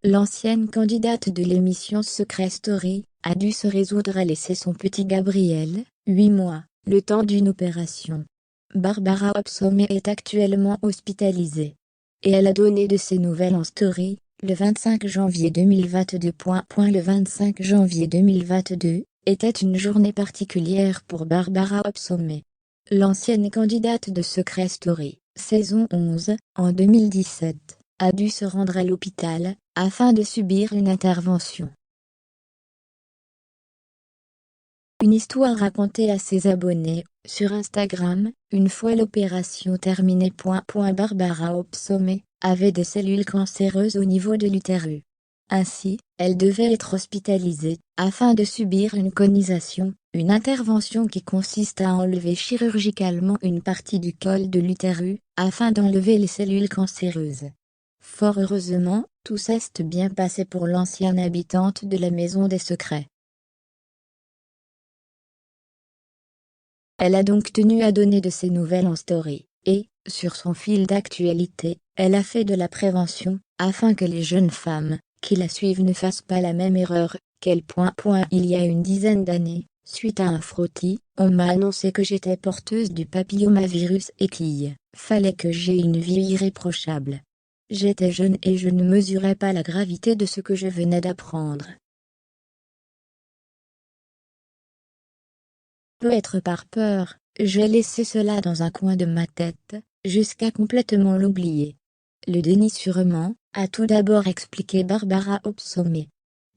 L'ancienne candidate de l'émission Secret Story a dû se résoudre à laisser son petit Gabriel, 8 mois, le temps d'une opération. Barbara Opsome est actuellement hospitalisée. Et elle a donné de ses nouvelles en story, le 25 janvier 2022. Le 25 janvier 2022 était une journée particulière pour Barbara Opsome. L'ancienne candidate de Secret Story, saison 11, en 2017, a dû se rendre à l'hôpital, afin de subir une intervention. Une histoire racontée à ses abonnés, sur Instagram, une fois l'opération terminée. Barbara Opsome avait des cellules cancéreuses au niveau de l'utérus. Ainsi, elle devait être hospitalisée, afin de subir une conisation, une intervention qui consiste à enlever chirurgicalement une partie du col de l'utérus, afin d'enlever les cellules cancéreuses. Fort heureusement, tout s'est bien passé pour l'ancienne habitante de la Maison des Secrets. Elle a donc tenu à donner de ses nouvelles en story, et, sur son fil d'actualité, elle a fait de la prévention, afin que les jeunes femmes, qui la suivent ne fassent pas la même erreur qu'elle. Il y a une dizaine d'années, suite à un frottis, on m'a annoncé que j'étais porteuse du papillomavirus et qu'il fallait que j'aie une vie irréprochable. J'étais jeune et je ne mesurais pas la gravité de ce que je venais d'apprendre. Peut-être par peur, j'ai laissé cela dans un coin de ma tête, jusqu'à complètement l'oublier. Le déni sûrement, a tout d'abord expliqué Barbara Opsome.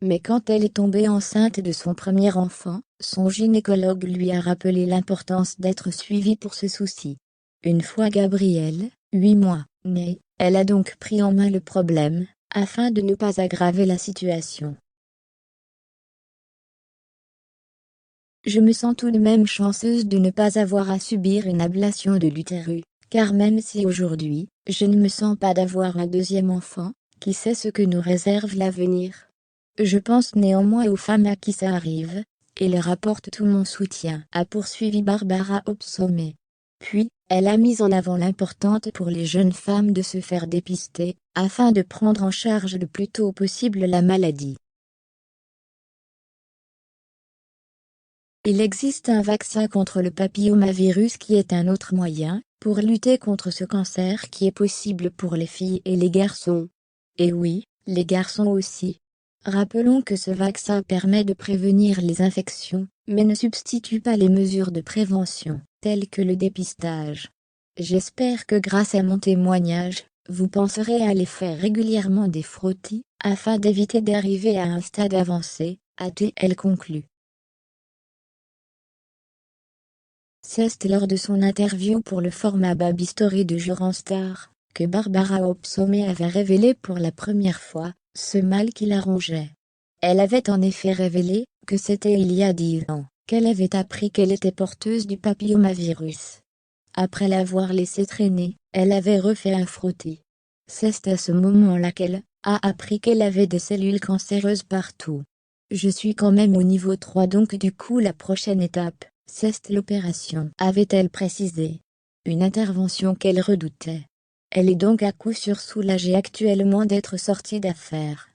Mais quand elle est tombée enceinte de son premier enfant, son gynécologue lui a rappelé l'importance d'être suivie pour ce souci. Une fois Gabriel, 8 mois, né, elle a donc pris en main le problème, afin de ne pas aggraver la situation. Je me sens tout de même chanceuse de ne pas avoir à subir une ablation de l'utérus, car même si aujourd'hui, je ne me sens pas d'avoir un deuxième enfant, qui sait ce que nous réserve l'avenir. Je pense néanmoins aux femmes à qui ça arrive, et leur apporte tout mon soutien, a poursuivi Barbara Opsome. Puis, elle a mis en avant l'importance pour les jeunes femmes de se faire dépister, afin de prendre en charge le plus tôt possible la maladie. Il existe un vaccin contre le papillomavirus qui est un autre moyen, pour lutter contre ce cancer qui est possible pour les filles et les garçons. Et oui, les garçons aussi. Rappelons que ce vaccin permet de prévenir les infections, mais ne substitue pas les mesures de prévention, telles que le dépistage. J'espère que grâce à mon témoignage, vous penserez à aller faire régulièrement des frottis, afin d'éviter d'arriver à un stade avancé, a-t-elle conclu. C'est lors de son interview pour le format Baby Story de Joran Star, que Barbara Opsome avait révélé pour la première fois, ce mal qui la rongeait. Elle avait en effet révélé, que c'était il y a 10 ans, qu'elle avait appris qu'elle était porteuse du papillomavirus. Après l'avoir laissé traîner, elle avait refait un frottis. C'est à ce moment-là qu'elle a appris qu'elle avait des cellules cancéreuses partout. Je suis quand même au niveau 3 donc du coup la prochaine étape, c'est l'opération, avait-elle précisé. Une intervention qu'elle redoutait. Elle est donc à coup sûr soulagée actuellement d'être sortie d'affaire.